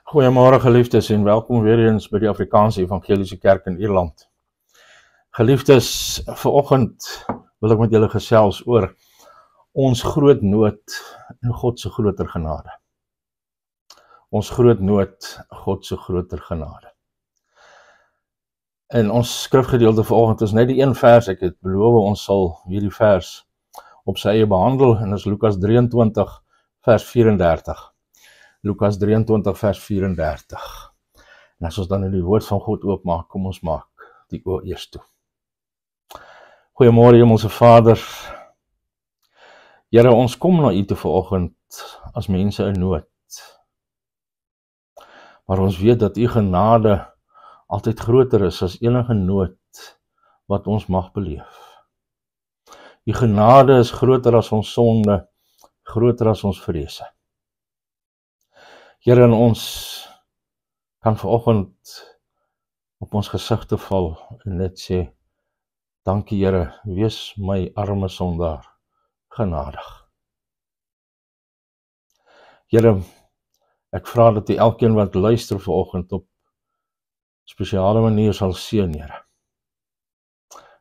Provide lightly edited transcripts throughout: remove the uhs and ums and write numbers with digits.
Goeiemôre geliefdes en welkom weer eens by die Afrikaanse Evangeliese Kerk in Ierland. Geliefdes, vanoggend wil ek met julle gesels oor ons groot nood en God se groter genade. Ons groot nood, God se groter genade. En ons skrifgedeelte vanoggend is net die een vers. Ek het beloof ons sal hierdie vers op sy eie behandel en dit is Lukas 23 vers 34. Lukas 23 vers 34. En as ons dan in die woord van God oopmaak, kom ons maak die oor eers toe. Goeiemôre Hemelse Vader. Here, ons kom na U toe vanoggend as mense in nood. Maar ons weet dat U genade altyd groter is as enige nood wat ons mag beleef. U genade is groter as ons sonde, groter as ons vrese. Here, en ons kan vanoggend op ons gesigte val en net sê, dankie Here, wees my arme sondaar genadig. Here, ek vra dat U elkeen wat luister vanoggend op spesiale manier sal seën, Here.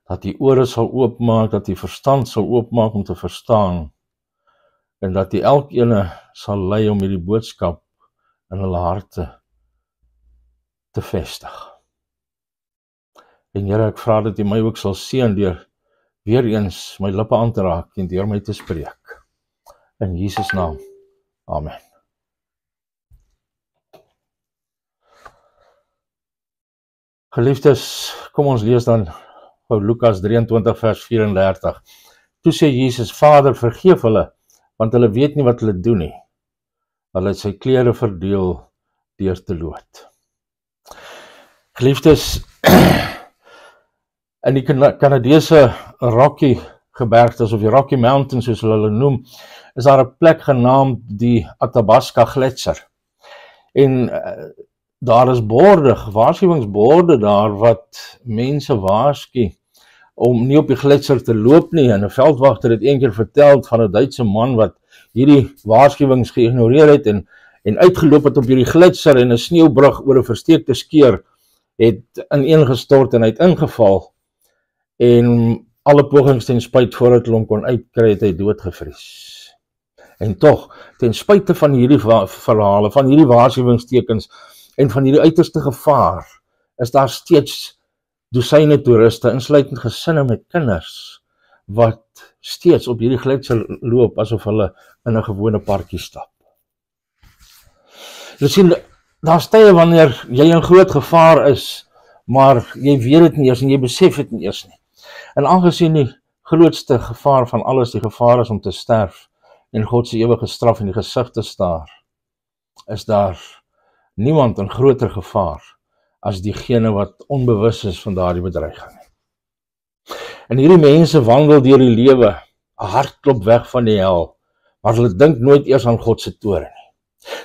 Dat U ore sal oopmaak, dat U verstand sal oopmaak om te verstaan, en dat U elkeen sal lei om hierdie boodskap in hulle harte te vestig. En Here, ek vra dat U my ook sal seën deur weer eens my lippe aan te raak en deur my te spreek. In Jesus naam. Amen. Geliefdes, kom ons lees dan Lukas 23 vers 34. Toe sê Jesus, Vader, vergeef hulle, want hulle weet nie wat hulle doen nie. Hulle het sy klere verdeel deur te loot. Geliefdes, in die Kanadese Rocky gebergtes of die Rocky Mountains soos hulle noem, is daar 'n plek genaamd die Athabasca Gletsjer. En daar is waarskuwingsborde daar wat mense waarsku om nie op die gletsjer te loop nie. En 'n veldwagter het eendag vertel van 'n Duitse man wat hierdie waarskuwings geïgnoreer het en uitgeloop het op hierdie gletsjer en 'n sneeubrug oor 'n versteekte skeur het ineengestort en hy het ingeval en alle pogings ten spyt voordat hulle hom kon uitkry het hy doodgevries. En tog, ten spyte van hierdie verhale, van hierdie waarskuwingstekens en van hierdie uiterste gevaar, is daar steeds dosyne toeriste, insluitend gesinne met kinders, wat steeds op hierdie gletsjer loop asof hulle in 'n gewone parkie stap. Jy sien, daar's tye wanneer jy in groot gevaar is, maar jy weet dit nie eers en jy besef dit nie eers nie. En aangesien die grootste gevaar van alles die gevaar is om te sterf en God se ewige straf in die gesig te staar, is daar niemand in groter gevaar as diegene wat onbewus is van daardie bedreiging. En hierdie mense wandel deur die lewe, 'n hartklop weg van die hel, maar hulle dink nooit eers aan God se toorn nie.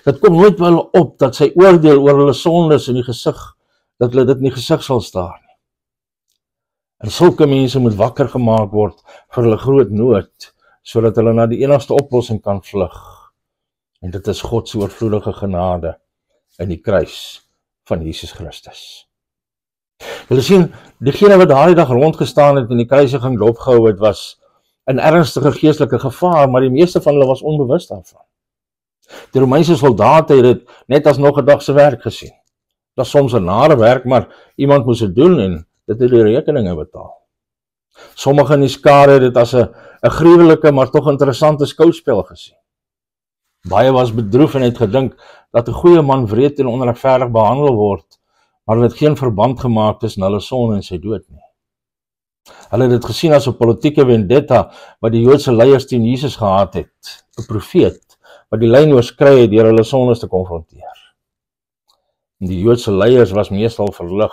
Dit kom nooit by hulle op dat sy oordeel oor hulle sondes in die gesig, dat hulle dit in die gesig sal staar nie. En sulke mense moet wakker gemaak word vir hulle groot nood, sodat hulle na die enigste oplossing kan vlug. En dit is God se oorvloedige genade in die kruis van Jesus Christus. Julle sien, diegene wat daardie dag rondgestaan het en die kruisiging dopgehou het, was in ernstige geestelike gevaar, maar die meeste van hulle was onbewus daarvan. Die Romeinse soldate het dit net as nog 'n dag se werk gesien. Dat is soms 'n nare werk, maar iemand moes dit doen en dit het die rekeninge betaal. Sommige in die skare het dit as 'n gruwelike, maar tog interessante skouspel gesien. Baie was bedroef en het gedink dat 'n goeie man wreed en onregverdig behandel word, maar hulle het geen verband gemaak tussen hulle sonde en sy dood nie. Hulle het dit gesien as 'n politieke vendetta wat die Joodse leiers teen Jesus gehad het, 'n profeet wat die lyn oorskry het deur hulle sondes te konfronteer. En die Joodse leiers was meestal verlig,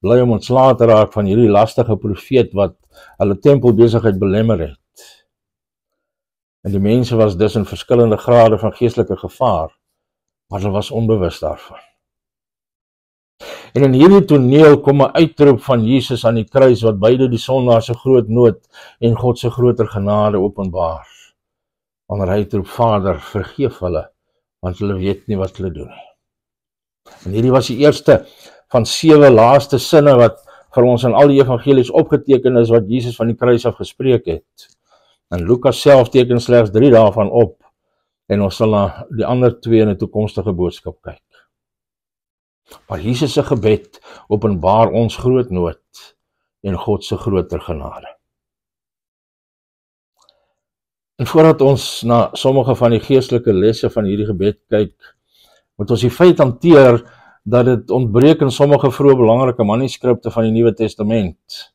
bly om ontslae te raak van hierdie lastige profeet wat hulle tempelbesigheid belemmer het. En die mense was dus in verskillende grade van geestelike gevaar, maar hulle was onbewus daarvan. En in hierdie toneel kom 'n uitroep van Jesus aan die kruis wat beide die sondaar se groot nood en God se groter genade openbaar. Wanneer hy uitroep, Vader, vergeef hulle, want hulle weet nie wat hulle doen nie. En hierdie was die eerste van 7 laaste sinne wat vir ons in al die evangelies opgeteken is wat Jesus van die kruis af gespreek het. En Lukas self teken slegs 3 daarvan op en ons sal na die ander 2 in 'n toekomstige boodskap kyk. Maar Jesus se gebed openbaar ons groot nood en God se groter genade. En voordat ons na sommige van die geestelike lesse van hierdie gebed kyk, moet ons die feit hanteer dat dit ontbreek in sommige vroeë belangrike manuskripte van die Nuwe Testament.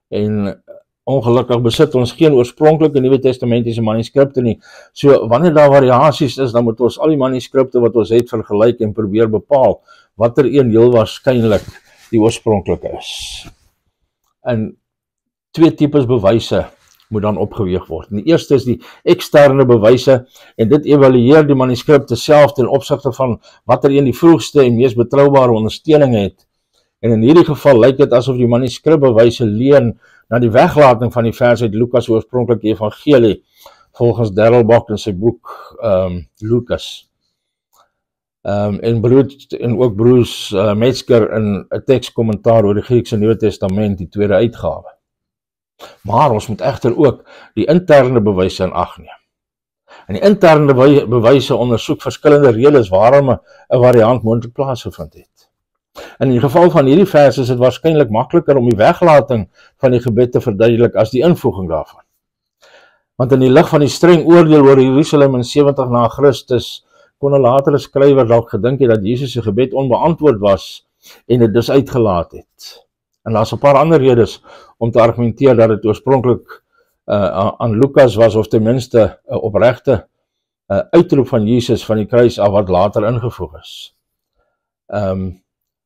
En ongelukkig besit ons geen oorspronklike Nuwe Testamentiese manuskripte nie. So wanneer daar variasies is, dan moet ons al die manuskripte wat ons het vergelyk en probeer bepaal watter een heel waarskynlik die oorspronklike is. En 2 tipes bewyse moet dan opgeweeg word. En die eerste is die eksterne bewyse en dit evalueer die manuskripte self ten opsigte van watter een die vroegste en mees betroubare ondersteuning het. En in hierdie geval lyk dit asof die manuskripbewyse leun na die weglating van die vers uit Lukas oorspronklike evangelie volgens Darrell Bock in sy boek Lukas. En ook Bruce Metzger in 'n tekskommentaar oor die Griekse Nuwe Testament, die tweede uitgawe. Maar ons moet egter ook die interne bewyse in ag neem. En die interne bewyse ondersoek verskillende redes waarom 'n variant moontlik plaasgevind het. In die geval van hierdie vers is dit waarskynlik makliker om die weglating van die gebed te verduidelik as die invoeging daarvan. Want in die lig van die streng oordeel oor Jerusalem in 70 na Christus kon 'n latere skrywer dalk gedink het dat Jesus se gebed onbeantwoord was en dit dus uitgelaat het. En daar's 'n paar ander redes om te argumenteer dat dit oorspronklik aan Lukas was of ten minste 'n opregte uitroep van Jesus van die kruis af wat later ingevoeg is.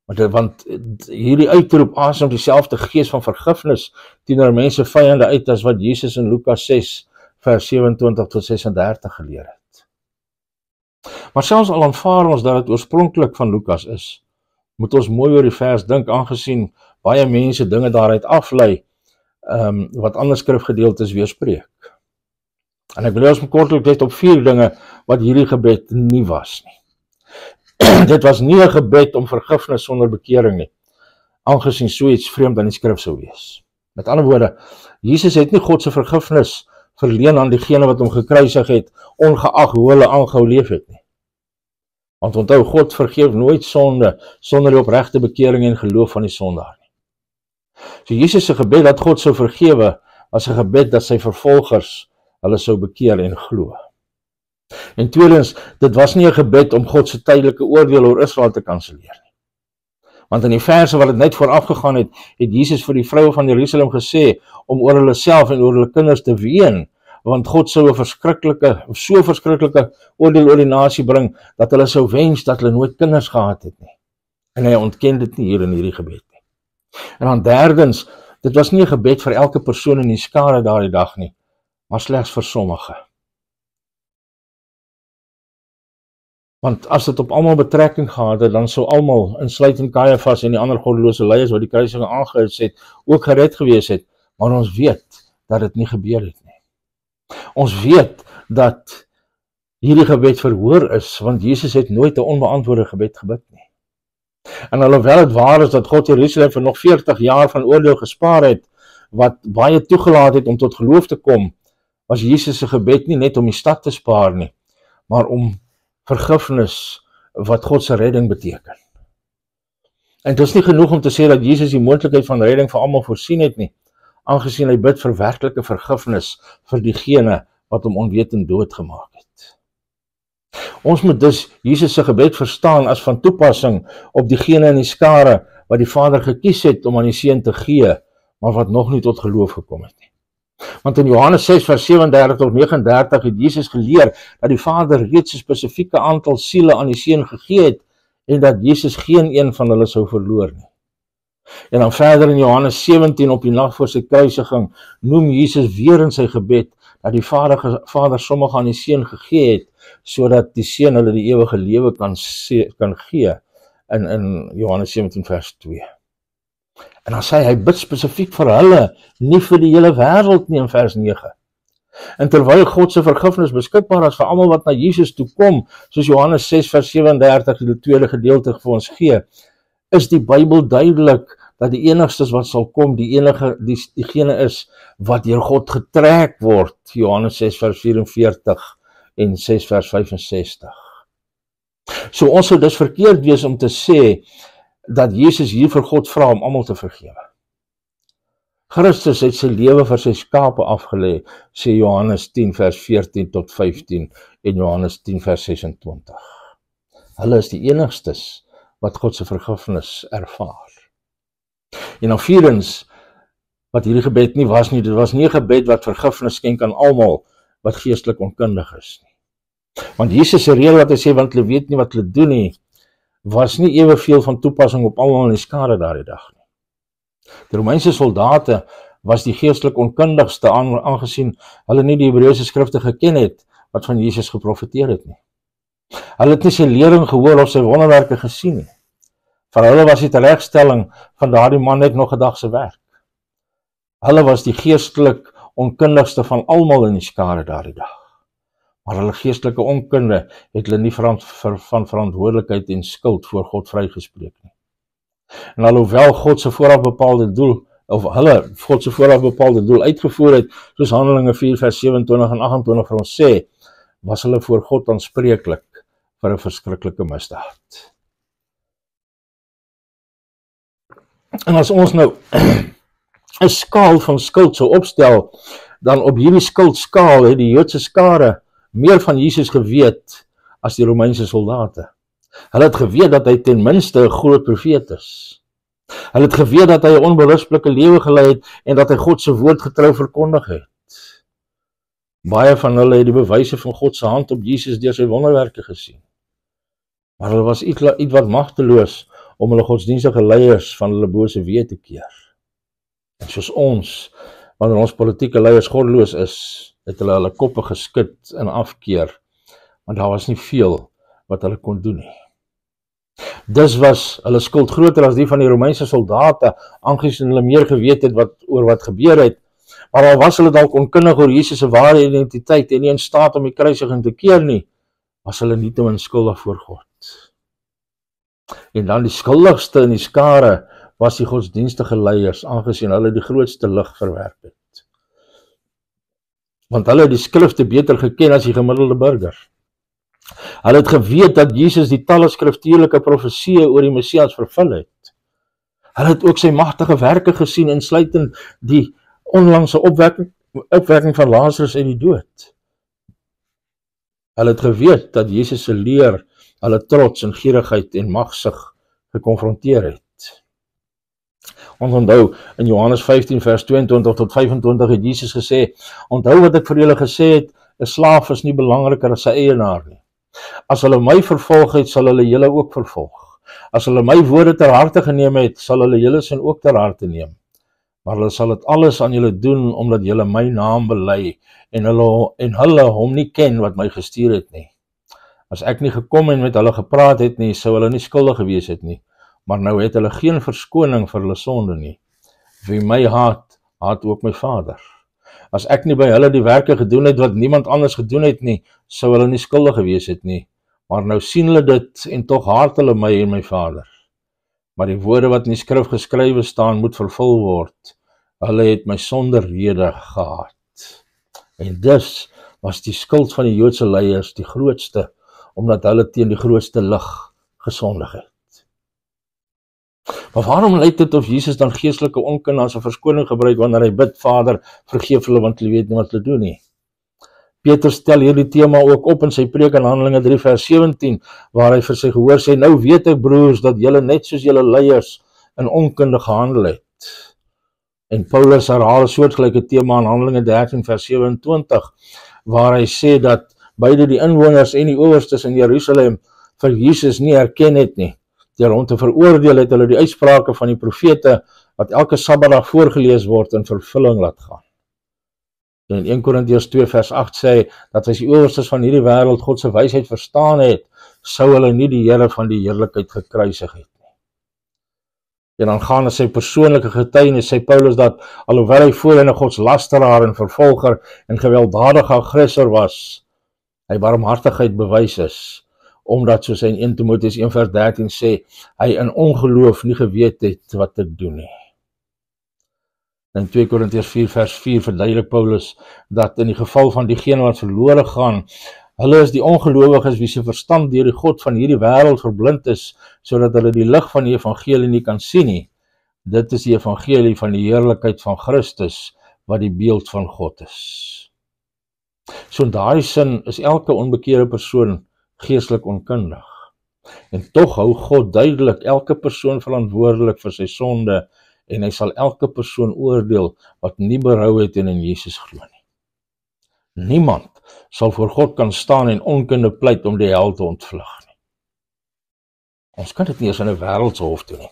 Want hierdie uitroep asem dieselfde gees van vergifnis teenoor mense vyande uit as wat Jesus in Lukas 6 vers 27 tot 36 geleer het. Maar selfs al aanvaar ons dat dit oorspronklik van Lukas is, moet ons mooi oor die vers dink aangesien baie mense dinge daaruit aflei wat ander skrifgedeeltes weerspreek. En ek wil ons kortliks net op 4 dinge wat hierdie gebed nie was nie. Dit was nie 'n gebed om vergifnis sonder bekering nie, aangesien so iets vreemd aan die skrif sou wees. Met ander woorde, Jesus het nie God se vergifnis verleen aan diegene wat hom gekruisig het, ongeag hoe hulle aangehou leef het nie. Want onthou, God vergeef nooit sonde sonder die opregte bekering en geloof van die sondaar nie. So Jesus se gebed dat God sou vergewe, was 'n gebed dat sy vervolgers hulle sou bekeer en glo. En tweedens, dit was nie 'n gebed om God se tydelike oordeel oor Israel te kanselleer nie. Want in die verse wat dit net vooraf gegaan het, het Jesus vir die vroue van Jerusalem gesê om oor hulle self en oor hulle kinders te ween, want God sou 'n verskriklike oordeel oor die nasie bring, dat hulle sou wens dat hulle nooit kinders gehad het nie. En hy ontken dit nie hier in hierdie gebed nie. En dan derdens, dit was nie 'n gebed vir elke persoon in die skare daardie dag nie, maar slegs vir sommige. Want as dit op almal betrekking gehad het, dan sou almal, insluitend Kajafas en die ander goddelose leiers wat die kruisiging aangehou het, ook gered gewees het, maar ons weet dat dit nie gebeur het nie. Ons weet dat hierdie gebed verhoor is, want Jesus het nooit 'n onbeantwoorde gebed gebid nie. En alhoewel het waar is dat God Jerusalem vir nog 40 jaar van oordeel gespaar het, wat baie toegelaat het om tot geloof te kom, was Jesus se gebed nie net om die stad te spaar nie, maar om vergifnis wat God se redding beteken. En dit is nie genoeg om te sê dat Jesus die moontlikheid van redding vir almal voorsien het nie, aangesien hy bid vir werklike vergifnis vir diegene wat hom onwetend doodgemaak het. Ons moet dus Jesus se gebed verstaan as van toepassing op diegene in die skare wat die Vader gekies het om aan die Seun te gee, maar wat nog nie tot geloof gekom het nie. Want in Johannes 6 vers 37 tot 39 het Jesus geleer dat die Vader reeds 'n spesifieke aantal siele aan die Seun gegee het en dat Jesus geen een van hulle sou verloor nie. En dan verder in Johannes 17 op die nag voor sy kruisiging noem Jesus weer in sy gebed dat die Vader sommige aan die Seun gegee het sodat die Seun hulle die ewige lewe kan gee in Johannes 17 vers 2. En dan sê hy bid spesifiek vir hulle, nie vir die hele wêreld nie in vers 9. En terwyl God se vergifnis beskikbaar is vir almal wat na Jesus toe kom, soos Johannes 6 vers 37 die tweede gedeelte vir ons gee, is die Bybel duidelik dat die enigstes wat sal kom, diegene is wat deur God getrek word, Johannes 6 vers 44 en 6 vers 65. So ons sou dus verkeerd wees om te sê dat Jesus hier vir God vra om almal te vergewe. Christus het sy lewe vir sy skape afgelê, sê Johannes 10 vers 14 tot 15 en Johannes 10 vers 26. Hulle is die enigstes wat God se vergifnis ervaar. En dan vierens, wat hierdie gebed nie was nie, dit was nie 'n gebed wat vergifnis skenk aan almal wat geestelik onkundig is nie. Want Jesus se reël wat hy sê, want hulle weet nie wat hulle doen nie, was nie eweveel van toepassing op almal in die skare daardie dag nie. Die Romeinse soldate was die geestelik onkundigste aangesien hulle nie die Hebreëse skrifte geken het wat van Jesus geprofeteer het nie. Hulle het nie sy lering gehoor of sy wonderwerke gesien nie. Vir hulle was die teregstelling van daardie man net nog 'n dag se werk. Hulle was die geestelik onkundigste van almal in die skare daardie dag. Maar hulle geestelike onkunde het hulle nie van verantwoordelikheid en skuld voor God vrygespreek nie. En alhoewel God se vooraf bepaalde doel, of hulle God se vooraf bepaalde doel uitgevoer het, soos Handelinge 4 vers 27 en 28 vir ons sê, was hulle voor God aanspreeklik vir 'n verskriklike misdaad. En as ons nou 'n skaal van skuld sou opstel, dan op hierdie skuldskaal het die Joodse skare meer van Jesus geweet as die Romeinse soldate. Hulle het geweet dat hy ten minste 'n groot profeet is. Hulle het geweet dat hy 'n onberispelike lewe gelei het en dat hy God se woord getrou verkondig het. Baie van hulle het die bewyse van God se hand op Jesus deur sy wonderwerke gesien. Maar hulle was iets wat magteloos om hulle godsdienstige leiers van hulle bose weë te keer. En soos ons, wanneer ons politieke leiers goddeloos is, het hulle koppe geskud in afkeer, want daar was nie veel wat hulle kon doen nie. Dus was hulle skuld groter as die van die Romeinse soldate, aangesien hulle meer geweet het oor wat gebeur het, maar al was hulle dalk onkundig oor Jesus se ware identiteit en nie in staat om die kruisiging te keer nie, was hulle nietemin skuldig voor God. En dan die skuldigste in die skare was die godsdienstige leiers, aangesien hulle die grootste lig verwerp het. Want hulle het die skrifte beter geken as die gemiddelde burger. Hulle het geweet dat Jesus die talle skriftuurlike profesieë oor die Messias vervul het. Hulle het ook sy magtige werke gesien, insluitend die onlangse opwekking van Lazarus uit die dood. Hulle het geweet dat Jesus se leer hulle trots en gierigheid en magsig gekonfronteer het. Ons onthou, in Johannes 15 vers 22 tot 25 het Jesus gesê, onthou wat ek vir julle gesê het, 'n slaaf is nie belangriker as sy eienaar nie. As hulle my vervolg het, sal hulle julle ook vervolg. As hulle my woorde ter harte geneem het, sal hulle julle sin ook ter harte neem. Maar hulle sal dit alles aan julle doen, omdat julle my naam bely, en hulle hom nie ken wat my gestuur het nie. As ek nie gekom en met hulle gepraat het nie, sou hulle nie skuldig gewees het nie, maar nou het hulle geen verskoning vir hulle sonde nie. Wie my haat, haat ook my Vader. As ek nie by hulle die werke gedoen het wat niemand anders gedoen het nie, sou hulle nie skuldig gewees het nie, maar nou sien hulle dit en tog haat hulle my en my Vader. Maar die woorde wat in die skrif geskrywe staan, moet vervul word. Hulle het my sonder rede gehaat. En dus was die skuld van die Joodse leiers die grootste, omdat hulle teen die grootste lig gesondig het. Maar waarom lyk dit of Jesus dan geestelike onkunde as 'n verskoning gebruik wanneer hy bid, Vader, vergeef hulle want hulle weet nie wat hulle doen nie? Petrus stel hierdie tema ook op in sy preek in Handelinge 3 vers 17, waar hy vir sy gehoor sê, nou weet ek broers, dat julle net soos julle leiers in onkunde gehandel het. En Paulus herhaal 'n soortgelyke tema in Handelinge 13 vers 27, waar hy sê dat beide die inwoners en die owerstes in Jerusalem vir Jesus nie erken het nie. Deur hom te veroordeel het hulle die uitsprake van die profete wat elke Sabbatdag voorgelees word in vervulling laat gaan. En in 1 Korintiërs 2 vers 8 sê dat as die owerstes van hierdie wêreld God se wysheid verstaan het, sou hulle nie die Here van die heerlikheid gekruisig het nie. En dan gaan in sy persoonlike getuienis, sê Paulus dat, alhoewel hy voorheen 'n godslasteraar en vervolger en gewelddadige aggressor was, hy barmhartigheid bewys is, omdat soos hy in 1 Timoteus 1:13 sê, hy in ongeloof nie geweet het wat te doen nie. In 2 Korintiërs 4:4 verduidelik Paulus dat in die geval van diegene wat verlore gaan, hulle is die ongelowiges wie se verstand deur die God van hierdie wêreld verblind is, sodat hulle die lig van die evangelie nie kan sien nie. Dit is die evangelie van die heerlikheid van Christus, wat die beeld van God is. So in daardie sin is elke onbekeerde persoon geestelik onkundig. En tog hou God duidelik elke persoon verantwoordelik vir sy sonde, en hy sal elke persoon oordeel wat nie berou het en in Jesus glo nie. Niemand sal voor God kan staan en onkunde pleit om die hel te ontvlug nie. Ons kan dit nie eens in 'n wêreldse hof doen nie.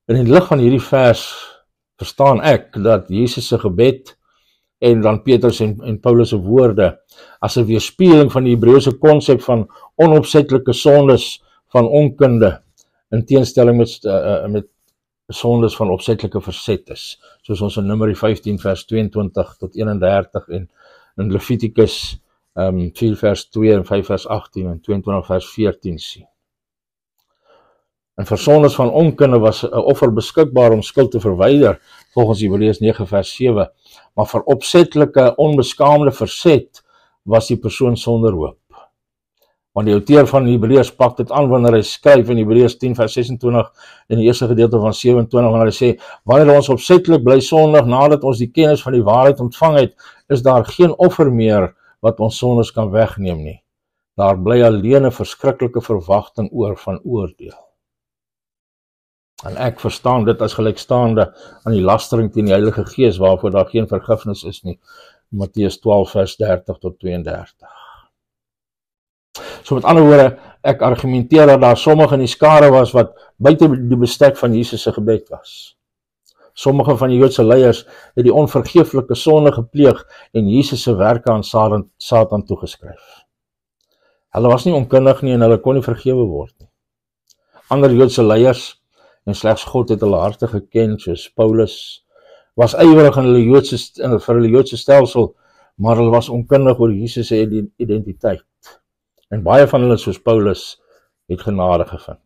In die lig van hierdie vers verstaan ek dat Jesus se gebed en dan Petrus en Paulus se woorde as 'n weerspieëling van die Hebreëse konsep van onopsetlike sondes van onkunde in teenstelling met sondes van opsetlike verset is, soos ons in Numeri 15 vers 22 tot 31 en in Levitikus 4 vers 2 en 5 vers 18 en 22 vers 14 sien. En vir sondes van onkunde was 'n offer beskikbaar om skuld te verwyder, volgens Hebreërs 9 vers 7, maar vir opsetlike onbeskaamde verset was die persoon sonder hoop. Want die outeur van Hebreërs pak dit aan wanneer hy skryf in Hebreërs 10 vers 26 in die eerste gedeelte van 27, wanneer hy sê, wanneer ons opsetlik bly sondig nadat ons die kennis van die waarheid ontvang het, is daar geen offer meer wat ons sondes kan wegneem nie. Daar bly alleen 'n verskriklike verwagting oor van oordeel. En ek verstaan dit as gelykstaande aan die lastering teen die Heilige Gees, waarvoor daar geen vergifnis is nie. Matteus 12 vers 30 tot 32. So met ander woorde, ek argumenteer dat daar sommige in die skare was wat buite die bestek van Jesus se gebed was. Sommige van die Joodse leiers het die onvergeeflike sonde gepleeg en Jesus se werke aan Satan toegeskryf. Hulle was nie onkundig nie en hulle kon nie vergewe word nie. Ander Joodse leiers, en slegs God het hulle harte geken, soos Paulus, was ywerig in vir hulle Joodse stelsel, maar hulle was onkundig oor Jesus se identiteit. En baie van hulle, soos Paulus, het genade gevind.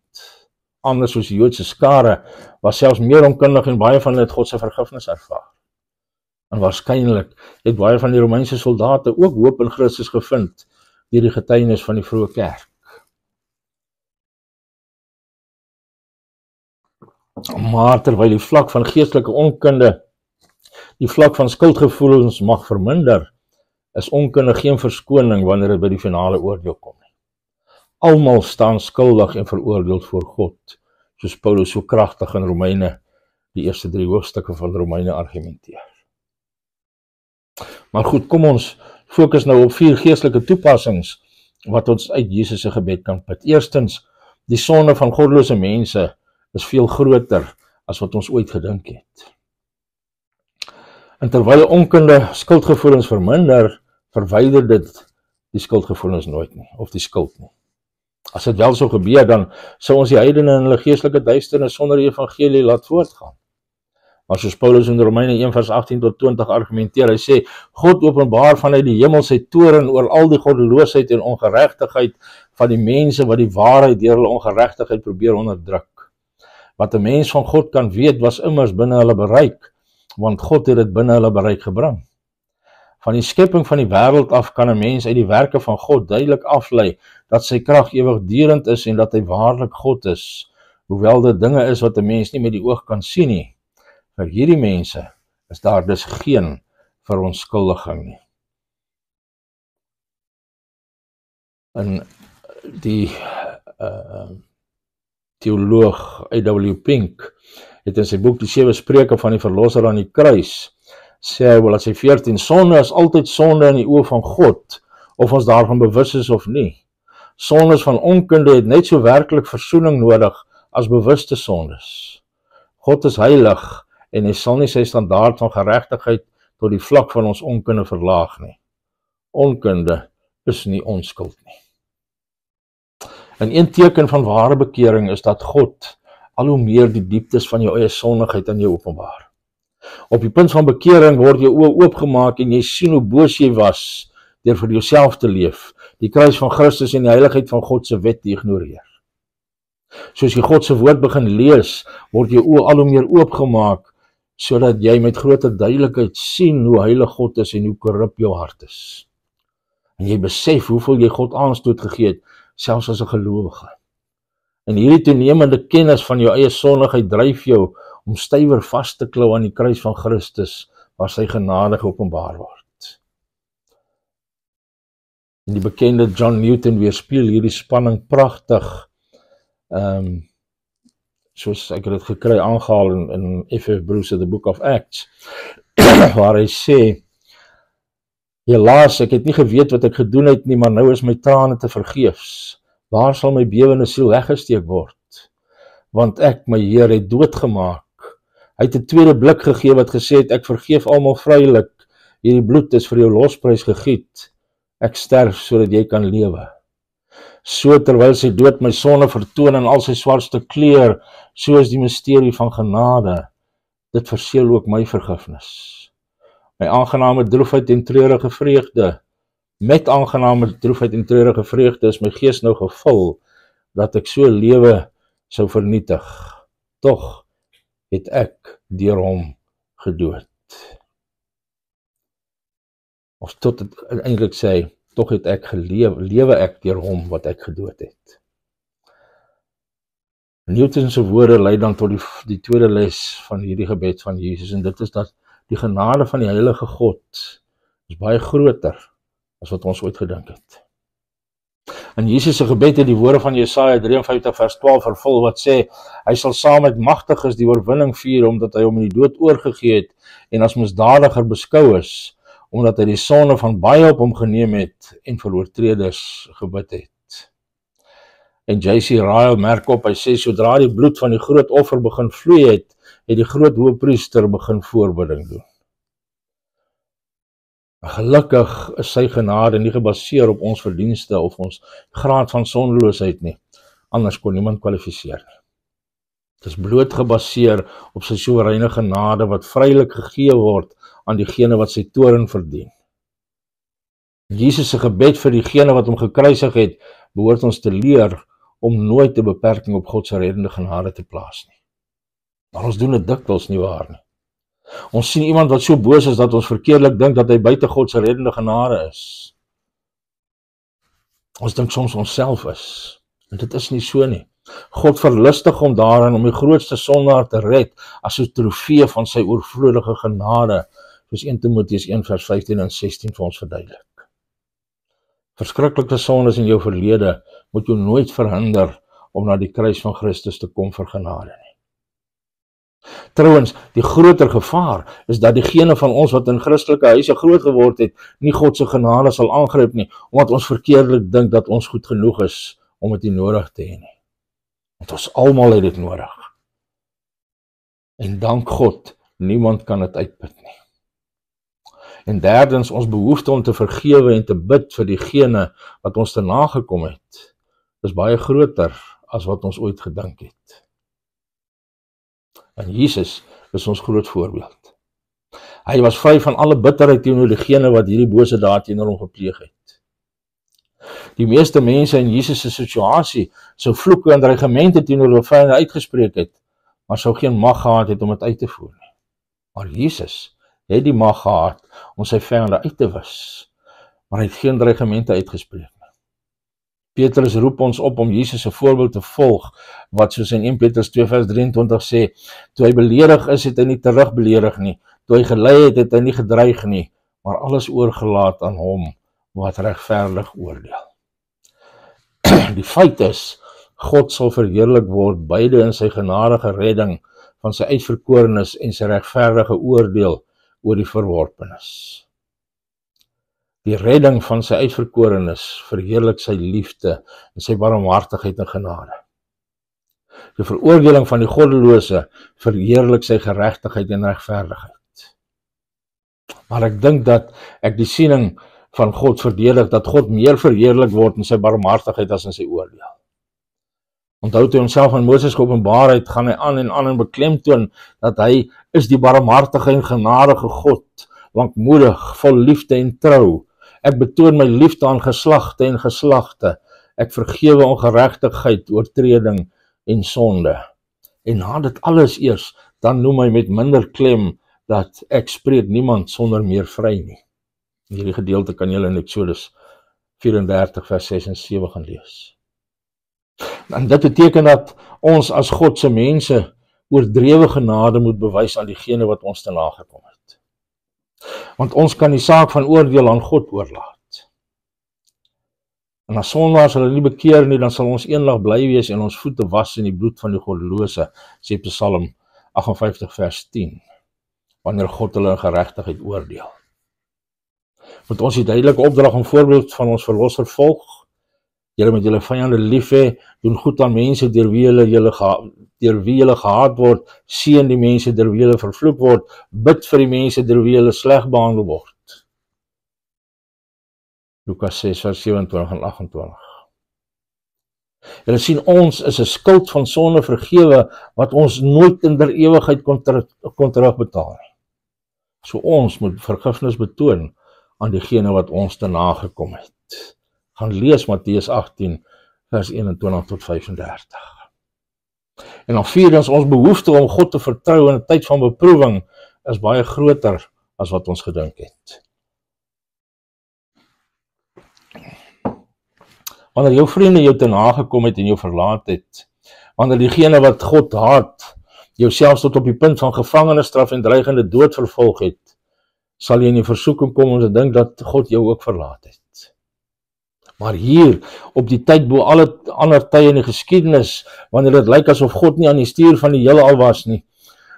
Anders soos die Joodse skare, was selfs meer onkundig en baie van hulle het God se vergifnis ervaar. En waarskynlik het baie van die Romeinse soldate ook hoop in Christus gevind deur die getuienis van die vroeë kerk. Maar terwyl die vlak van geestelike onkunde die vlak van skuldgevoelens mag verminder, is onkunde geen verskoning wanneer dit by die finale oordeel kom nie. Almal staan skuldig en veroordeel voor God, soos Paulus so kragtig in Romeine, die eerste 3 hoofstukke van Romeine argumenteer. Maar goed, kom ons fokus nou op 4 geestelike toepassings wat ons uit Jesus se gebed kan put. Eerstens, die sonde van goddelose mense is veel groter as wat ons ooit gedink het. En terwyl onkunde skuldgevoelens verminder, verwyder dit die skuldgevoelens nooit nie, of die skuld nie. As dit wel so gebeur, dan sou ons die heidene in hulle geestelike duisternis sonder die evangelie laat voortgaan. Maar soos Paulus in Romeine 1 vers 18 tot 20 argumenteer, hy sê, God openbaar vanuit die hemel sy toorn oor al die goddeloosheid en ongeregtigheid van die mense wat die waarheid deur hulle ongeregtigheid probeer onderdruk. Wat 'n mens van God kan weet, was immers binne hulle bereik, want God het dit binne hulle bereik gebring. Van die skepping van die wêreld af kan 'n mens uit die werke van God duidelik aflei dat sy krag ewigdurend is en dat hy waarlik God is, hoewel dit dinge is wat 'n mens nie met die oog kan sien nie. Vir hierdie mense is daar dus geen verontskuldiging nie. En die theoloog A.W. Pink het in sy boek Die 7 Spreuke van die Verlosser aan die kruis, sê hy wel as hy 14, sonde is altyd sonde in die oë van God, of ons daarvan bewus is of nie. Sondes van onkunde het net so werklik versoening nodig as bewuste sondes. God is heilig en hy sal nie sy standaard van geregtigheid tot die vlak van ons onkunde verlaag nie. Onkunde is nie onskuld nie. En een teken van ware bekering is dat God al hoe meer die dieptes van jou eie sondigheid aan jou openbaar. Op die punt van bekering word jou oë oopgemaak en jy sien hoe boos jy was deur vir jouself te leef, die kruis van Christus en die heiligheid van God se wet te ignoreer. Soos jy God se woord begin lees, word jou oë al hoe meer oopgemaak, sodat jy met groter duidelikheid sien hoe heilig God is en hoe korrup jou hart is. En jy besef hoeveel jy God aanstoot gegee het, selfs as 'n gelowige. En hierdie toenemende kennis van jou eie sondigheid dryf jou om stywer vas te klou aan die kruis van Christus, waar sy genade geopenbaar word. En die bekende John Newton weerspieël hierdie spanning pragtig, soos ek het dit gekry aangehaal in F.F. Bruce, The Book of Acts, waar hy sê, helaas, ek het nie geweet wat ek gedoen het nie, maar nou is my trane te vergeefs. Waar sal my bewende siel weggesteek word? Want ek, my Heer, het doodgemaak. Hy het 'n tweede blik gegee wat gesê het, ek vergeef almal vrylik, hierdie bloed is vir jou losprys gegiet, ek sterf sodat jy kan lewe. So terwyl sy dood my sonde vertoon in al sy swartste kleur, so is die misterie van genade, dit verseël ook my vergifnis. My aangename droefheid en treurige vreugde, met aangename droefheid en treurige vreugde is my gees nou gevul, dat ek so lewe sou vernietig. Tog het ek deur hom gedood. Of tot het eintlik sê, tog het ek lewe ek deur hom wat ek gedood het. Newton se woorde lei dan tot die tweede les van hierdie gebed van Jesus, en dit is dat die genade van die heilige God is baie groter as wat ons ooit gedink het. In Jesus se gebed het die woorde van Jesaja 53 vers 12 vervul wat sê, hy sal saam met magtiges die oorwinning vier, omdat hy hom in die dood oorgegee het en as misdadiger beskou is, omdat hy die sonde van baie op hom geneem het en vir oortreders gebid het. En J.C. Ryle merk op, hy sê, sodra die bloed van die groot offer begin vloei het die groot hoëpriester begin voorbidding doen. Gelukkig is sy genade nie gebaseer op ons verdienste of ons graad van sondeloosheid nie, anders kon niemand kwalifiseer nie. Het is bloot gebaseer op sy soewereine genade wat vrylik gegee word aan diegene wat sy toorn verdien. Jesus se gebed vir diegene wat hom gekruisig het, behoort ons te leer om nooit 'n beperking op God se reddende genade te plaas nie. Maar ons doen dit dikwels nie waar nie. Ons sien iemand wat so boos is dat ons verkeerlik dink dat hy buite God se reddende genade is. Ons dink soms onsself is, en dit is nie so nie. God verlustig hom daarin om die grootste sondaar te red as 'n trofee van sy oorvloedige genade, soos 1 Timoteus 1 vers 15 en 16 vir ons verduidelik. Verskriklike sondes in jou verlede moet jou nooit verhinder om na die kruis van Christus te kom vir genade nie. Trouwens, die groter gevaar is dat diegene van ons wat in Christelike huise groot geword het, nie God se genade sal aangryp nie, omdat ons verkeerlik dink dat ons goed genoeg is om dit nie nodig te hê nie. Want ons almal het dit nodig. En dank God, niemand kan dit uitput nie. En derdens, ons behoefte om te vergewe en te bid vir diegene wat ons te nagekom het, is baie groter as wat ons ooit gedink het. En Jesus is ons groot voorbeeld. Hy was vry van alle bitterheid teenoor diegene wat hierdie bose daad teenoor hom gepleeg het. Die meeste mense in Jesus se situasie sou vloeke en dreigemente teenoor hulle vyande uitgespreek het, maar sou geen mag gehad het om dit uit te voer nie. Maar Jesus het die mag gehad om sy vyande uit te wis, maar hy het geen dreigemente uitgespreek nie. Petrus roep ons op om Jesus se voorbeeld te volg, wat soos in 1 Petrus 2 vers 23 sê, toe hy beledig is, het hy nie terug beledig nie, toe hy gelei het hy nie gedreig nie, maar alles oorgelaat aan hom, wat regverdig oordeel. Die feit is, God sal verheerlik word, beide in sy genadige redding van sy uitverkorenes en sy regverdige oordeel oor die verworpenes. Die redding van sy uitverkorenes verheerlik sy liefde en sy barmhartigheid en genade. Die veroordeling van die goddelose verheerlik sy geregtigheid en regverdigheid. Maar ek dink dat ek die siening van God verdedig, dat God meer verheerlik word in sy barmhartigheid as in sy oordeel. Onthou toe homself aan Moses geopenbaar het, gaan hy aan en beklemtoon dat hy is die barmhartige en genadige God, lankmoedig, vol liefde en trou. Ek betoon my liefde aan geslagte en geslagte. Ek vergewe ongeregtigheid, oortreding en sonde. En na dit alles eers, dan noem hy met minder klem dat ek spreek niemand sonder meer vry nie. Hierdie gedeelte kan julle in Exodus 34 vers 6 en 7 gaan lees. En dit beteken dat ons as God se mense oordrewe genade moet bewys aan diegene wat ons te nagekom het. Want ons kan die saak van oordeel aan God oorlaat. En as sondaars hulle nie bekeer nie, dan sal ons eendag bly wees en ons voete was in die bloed van die goddelose, sê Psalm 58 vers 10, wanneer God hulle in geregtigheid oordeel. Moet ons die duidelike opdrag en voorbeeld van ons verlosser volg. Julle moet julle vyande lief hê, doen goed aan mense deur wie julle gehaat word, seën die mense deur wie julle vervloek word, bid vir die mense deur wie julle sleg behandel word. Lukas 6 vers 27 en 28. Julle sien, ons is 'n skuld van sonde vergewe wat ons nooit in der ewigheid kon terugbetaal. So ons moet vergifnis betoon aan diegene wat ons te nagekom het. Gaan lees Matteus 18 vers 21 tot 35. En dan vierdens, ons behoefte om God te vertrou in 'n tyd van beproewing is baie groter as wat ons gedink het. Wanneer jou vriende jou te nagekom het en jou verlaat het, wanneer diegene wat God haat, jou selfs tot op die punt van gevangenisstraf en dreigende dood vervolg het, sal jy in die versoeking kom om te dink dat God jou ook verlaat het. Maar hier, op die tyd bo alle ander tye in die geskiedenis, wanneer dit lyk asof God nie aan die stuur van die heelal was nie,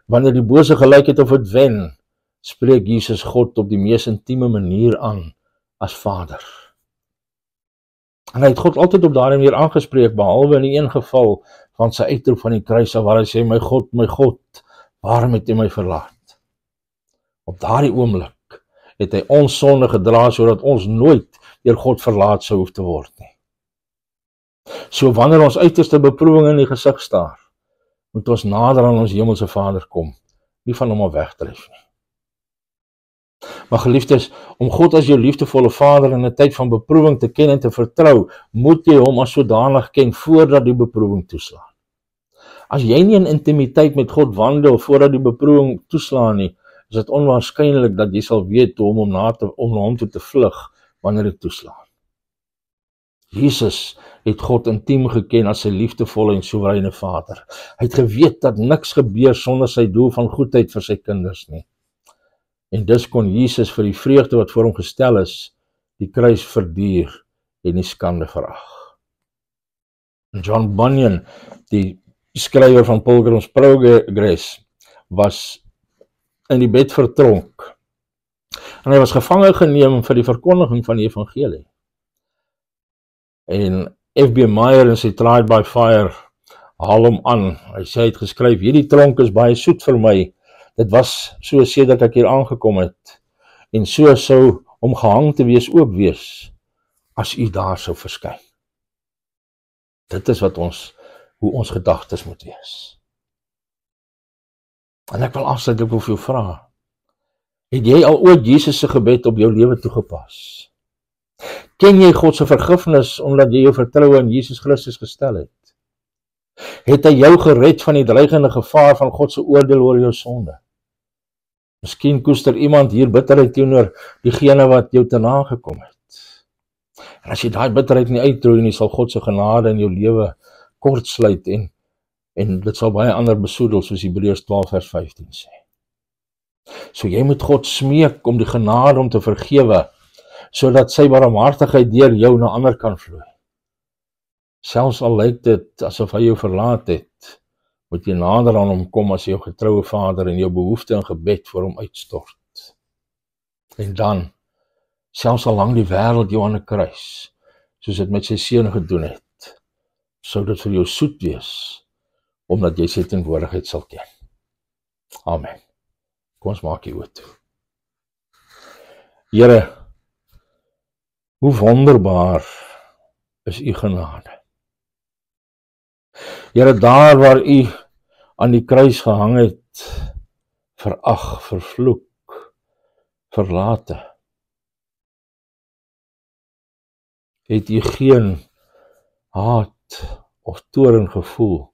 wanneer die bose gelyk het of het wen, spreek Jesus God op die mees intieme manier aan as Vader. En hy het God altyd op daardie manier aangespreek, behalwe in die een geval van sy uitroep van die kruis waar hy sê, my God, waarom het jy my verlaat? Op daardie oomblik het hy ons sonde gedra, sodat ons nooit deur God verlaat sou hoef te word nie. So wanneer ons uiterste beproewing in die gesig staar, moet ons nader aan ons hemelse Vader kom, nie van hom af wegdryf nie. Maar geliefdes, om God as jou liefdevolle Vader in 'n tyd van beproewing te ken en te vertrou, moet jy hom as sodanig ken voordat die beproewing toeslaan. As jy nie in intimiteit met God wandel voordat die beproewing toeslaan nie, is dit onwaarskynlik dat jy sal weet hoe om na hom toe te vlug wanneer dit toeslaan. Jesus het God intiem geken as sy liefdevolle en soewereine Vader. Hy het geweet dat niks gebeur sonder sy doel van goedheid vir sy kinders nie. En dus kon Jesus vir die vreugde wat voor hom gestel is, die kruis verduur en die skande verag. John Bunyan, die skrywer van Pilgrim's Progress, was in die bed vertronk. En hy was gevange geneem vir die verkondiging van die evangelie. En F.B. Meyer in sy Tried by Fire haal hom aan. Hy sê, hy het geskryf, hierdie tronk is baie soet vir my. Dit was so sedert ek hier aangekom het. En so sou om gehang te wees ook wees, as u daar sou verskyn. Dit is hoe ons gedagtes moet wees. En ek wil afsluit, ek wil vir jou vra, het jy al ooit Jesus se gebed op jou lewe toegepas? Ken jy God se vergifnis omdat jy jou vertroue in Jesus Christus gestel het? Het hy jou gered van die dreigende gevaar van God se oordeel oor jou sonde? Miskien koester iemand hier bitterheid teenoor diegene wat jou te nagekom het. En as jy daai bitterheid nie uitroei nie, sal God se genade in jou lewe kortsluit en dit sal baie ander besoedel, soos Hebreërs 12 vers 15 sê. So jy moet God smeek om die genade om te vergewe, sodat sy barmhartigheid deur jou na ander kan vloei. Selfs al lyk dit asof hy jou verlaat het, moet jy nader aan hom kom as jou getroue Vader en jou behoefte en gebed voor hom uitstort. En dan, selfs al hang die wêreld jou aan 'n kruis, soos dit met sy seun gedoen het, sou dit vir jou soet wees, omdat jy sy teenwoordigheid sal ken. Amen. Kom ons maak die oë toe. Here, hoe wonderbaar is u genade. Here, daar waar u aan die kruis gehang het, verag, vervloek, verlate, het u geen haat of toorn gevoel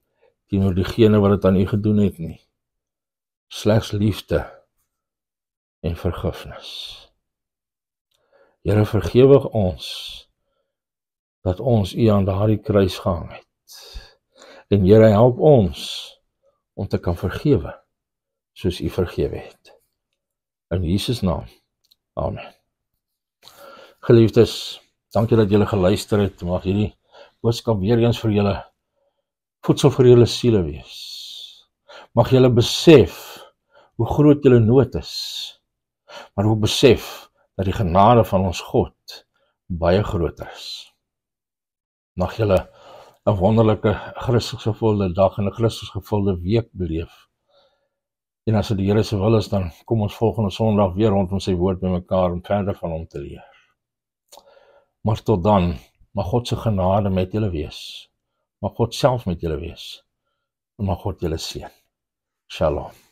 teenoor diegene wat dit aan u gedoen het nie. Slegs liefde en vergifnis. Here, vergewe ons dat ons u aan daardie kruis gehang het. En Here, help ons om te kan vergewe soos u vergewe het. In Jesus naam. Amen. Geliefdes, dankie dat julle geluister het. Mag hierdie boodskap weer eens vir julle voedsel vir julle siele wees. Mag julle besef hoe groot julle nood is, maar ook besef dat die genade van ons God baie groter is. Mag julle 'n wonderlike Christusgevulde dag en 'n Christusgevulde week beleef. En as dit die Here se wil is, dan kom ons volgende Sondag weer rondom sy woord bymekaar om verder van hom te leer. Maar tot dan, mag God se genade met julle wees. Mag God self met julle wees. En mag God julle seën. Shalom.